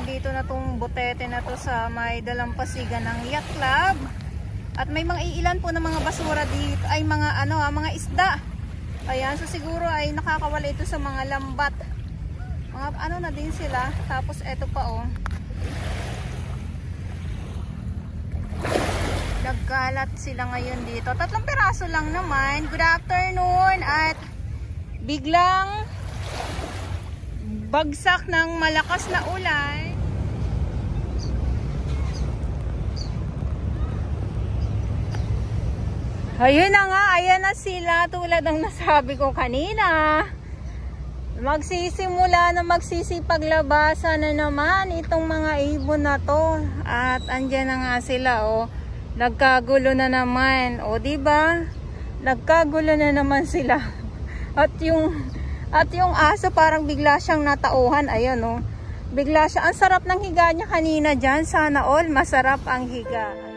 dito na tong botete na to sa may dalampasigan ng yacht club. At may mga iilan po ng mga basura dito ay mga mga isda. Ayan, so siguro ay nakakawala ito sa mga lambat. Mga na din sila. Tapos eto pa oh. Nagkalat sila ngayon dito. 3 piraso lang naman. Good afternoon. At biglang bagsak ng malakas na ulan. Ayun na nga, ayan na sila tulad ng nasabi ko kanina. Magsisimula na magsisipaglabasan na naman itong mga ibon na to. At andyan na nga sila oh. Nagkagulo na naman. O diba? Nagkagulo na naman sila. At yung aso parang bigla siyang natauhan. Ayan oh. Bigla siya. Ang sarap ng higa niya kanina dyan. Sana all masarap ang higa.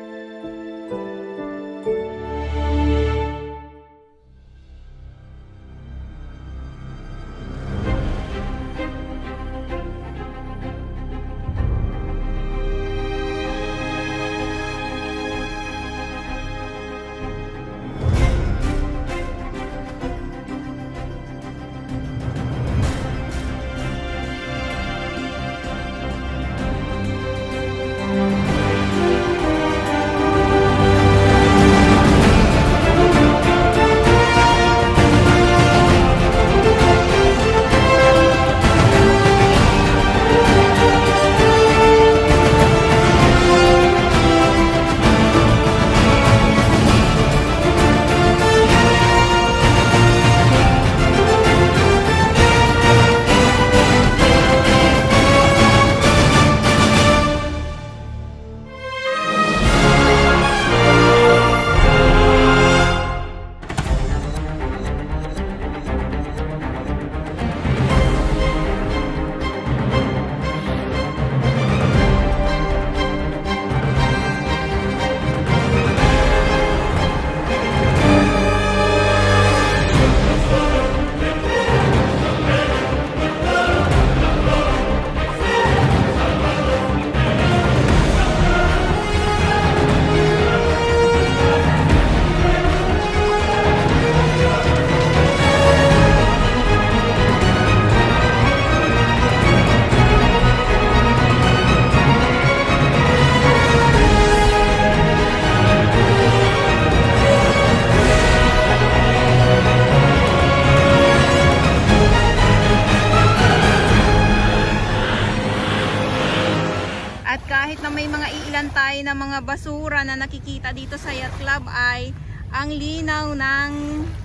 Tayo ng mga basura na nakikita dito sa yacht club ay ang linaw ng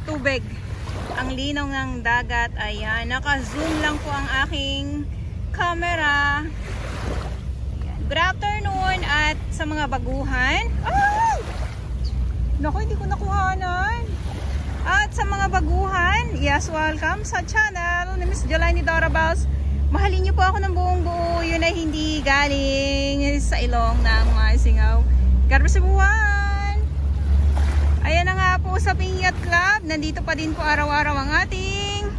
tubig, ang linaw ng dagat. Ayan, naka-zoom lang po ang aking camera. Ayan. Good afternoon. At sa mga baguhan, naku, hindi ko nakuhanan. At sa mga baguhan, yes, welcome sa channel ni Miss Jelani Dorabels. Mahalin niyo po ako ng buong buo. Yun ay hindi galing sa ilong ng mga singaw. Garbasabuhan! Ayan na nga po sa Yacht Club. Nandito pa din po araw-araw ang ating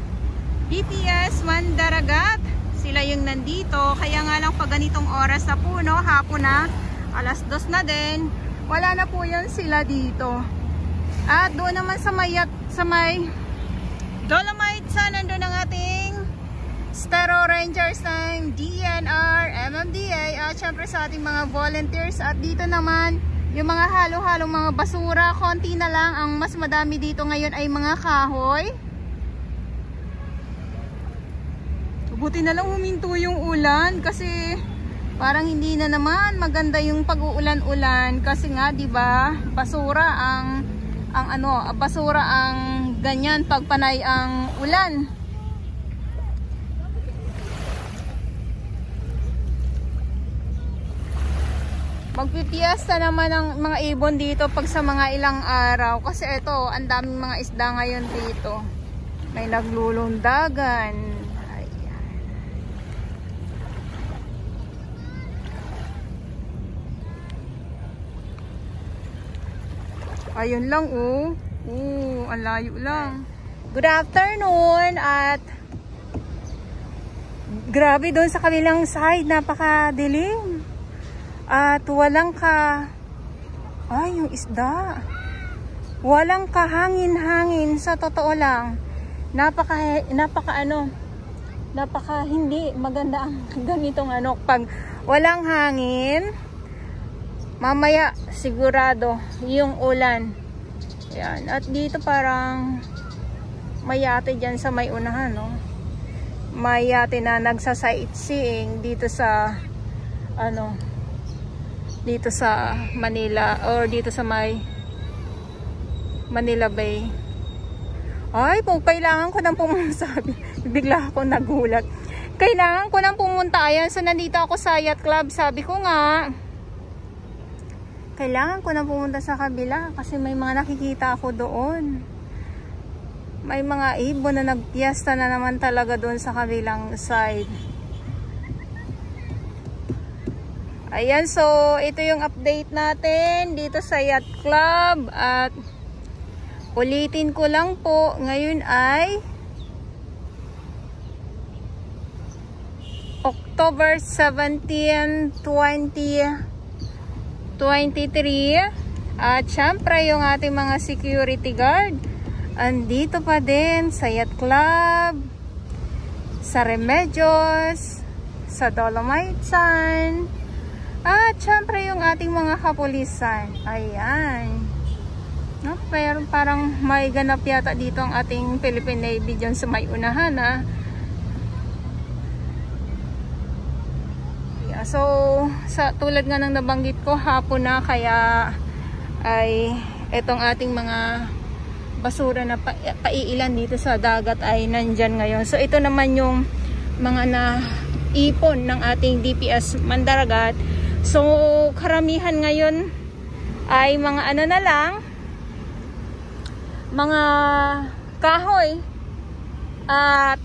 DPS Mandaragat. Sila yung nandito. Kaya nga lang pag ganitong oras na po, no, hapon na, 2:00 na din. Wala na po yan sila dito. At doon naman sa may Dolomite, nandun ang ating Stero Rangers ng DNR, MMDA, at syempre sa ating mga volunteers. At dito naman yung mga halo-halong mga basura, konti na lang. Ang mas madami dito ngayon ay mga kahoy. Buti na lang huminto yung ulan kasi parang hindi na naman maganda yung pag-uulan-ulan kasi nga 'di ba, basura ang basura ang ganyan pag panay ang ulan. Magpipiesta naman ang mga ibon dito pag sa mga ilang araw. Kasi ito, ang daming mga isda ngayon dito. May naglulundagan. Ayan. Ayun lang oh. Ang layo lang. Good afternoon at Grabe doon sa kabilang side, napakadilim. At walang ay, yung isda. Walang kahangin-hangin, sa totoo lang. Napaka hindi maganda ang ganitong pag walang hangin. Mamaya sigurado yung ulan. Yan. At dito parang may yate dyan sa may unahan, no? May yate na nagsa-sightseeing dito sa dito sa Manila, or dito sa may Manila Bay. Ay, kailangan ko nang pumunta. Bigla ako nagulat. Kailangan ko nang pumunta. Ayan, so nandito ako sa Yacht Club. Sabi ko nga, kailangan ko nang pumunta sa kabila kasi may mga nakikita ako doon. May mga ibon na nagpiesta na naman talaga doon sa kabilang side. Ayan, so ito yung update natin dito sa Yacht Club. At ulitin ko lang po, ngayon ay October 17, 2023. At syempre yung ating mga security guard andito pa din sa Yacht Club, sa Remedios, sa Dolomite Sun, at syempre yung ating mga kapulisan. Ayan. No, pero parang may ganap yata dito ang ating Philippine Navy dyan sa may unahan, ha. Yeah, so tulad nga ng nabanggit ko, hapon na, kaya ay etong ating mga basura na paiilan dito sa dagat ay nandyan ngayon. So ito naman yung mga naipon ng ating DPS Mandaragat. So karamihan ngayon ay mga na lang, mga kahoy, at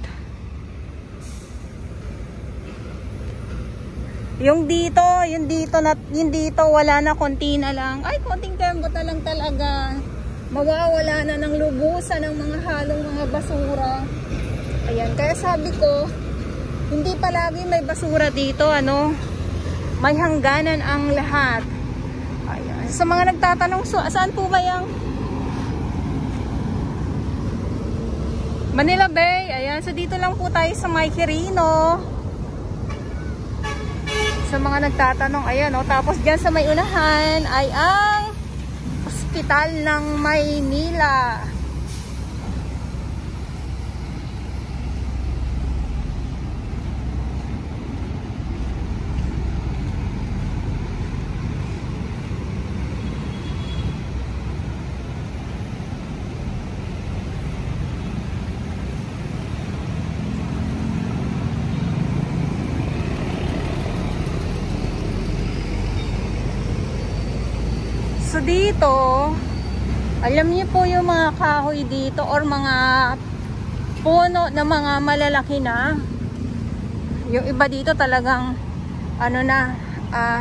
yung dito wala na, konti na lang. Ay, konting kembot na lang talaga. Mawawala na ng lubusan ng mga halong mga basura. Ayan, kaya sabi ko, hindi palagi may basura dito, may hangganan ang lahat. Ayan. Sa mga nagtatanong, saan po ba yung Manila Bay? Ayan, so dito lang po tayo sa May Quirino. Sa mga nagtatanong, ayan, tapos dyan sa may unahan ay ang Hospital ng Maynila. So dito, alam niyo po yung mga kahoy dito or mga puno na mga malalaki na. Yung iba dito talagang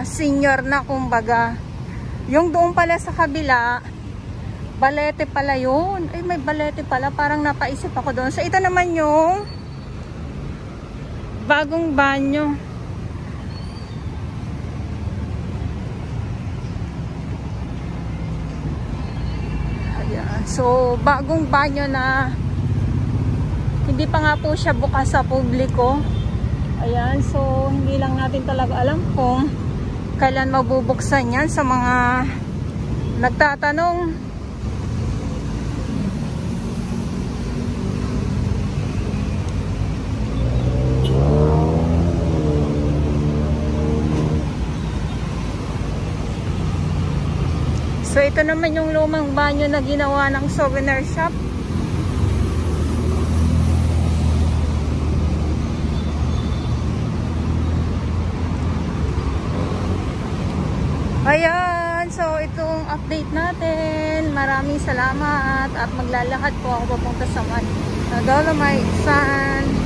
senior na kumbaga. Yung doon pala sa kabila, balete pala yun. Ay, may balete pala, parang napaisip ako doon. So ito naman yung bagong banyo. So, bagong banyo na hindi pa nga po siya bukas sa publiko. Ayan, so hindi lang natin talaga alam kung kailan mabubuksan yan sa mga nagtatanong. So ito naman yung lumang banyo na ginawa ng souvenir shop. Ayan, so itong update natin. Maraming salamat at maglalakad po ako papunta sa Dolomite Sun.